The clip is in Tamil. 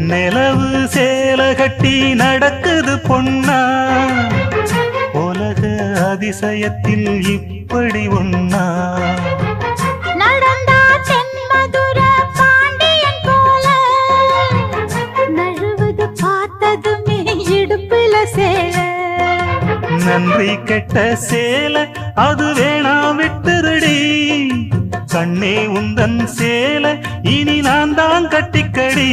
நிலவு சேல கட்டி நடக்குது பொன்னா, உலக அதிசயத்தில் இப்படி ஒன்னா. நடந்தா தென்மதுர பாண்டியன் போல, நழுவது பார்த்ததுமே இடுப்புல சேல. நன்றி கெட்ட சேல அது வேணா விட்டுருடி, கண்ணே உந்தன் சேல இனி நான் தான் கட்டிக்கடி.